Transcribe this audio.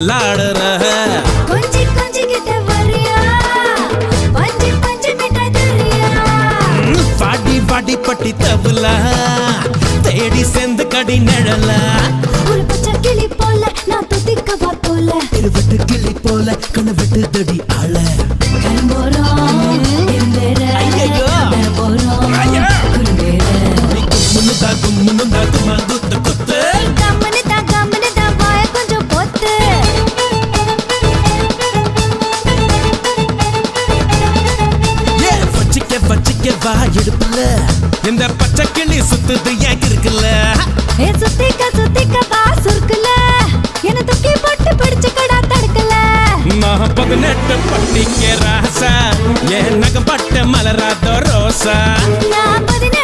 लाड़ கொஞ்சி கொஞ்சி கிட்ட வரியா பஞ்சி பஞ்சி மிட்ட தரியா பாடி பாடி பட்டி தபலா தேடி செந்து கடி நிழல ஒரு பச்சை கிளி போல நான் துதிக்கவா போல இருவட்டு கிளி போல கணவட்டு தடி ஆள கண்போறோம் எம்பேர ஐயோ போறோம் குரும்பேர முன்னுதா குமா குத்து குத்து கம்மனு தான் வாய கொஞ்சம் பொத்து வச்சிக்க வா எடுப்புல இந்த பச்சை கிளி சுத்துது ஏன் இருக்குல்ல சுத்திக்க வா சுருக்குல என்ன தூக்கி போட்டு பிடிச்சு கடா தடுக்கல நான் 18 பட்டிக்க ராசா என் நகம் பட்ட மலராத ரோசா நான் 18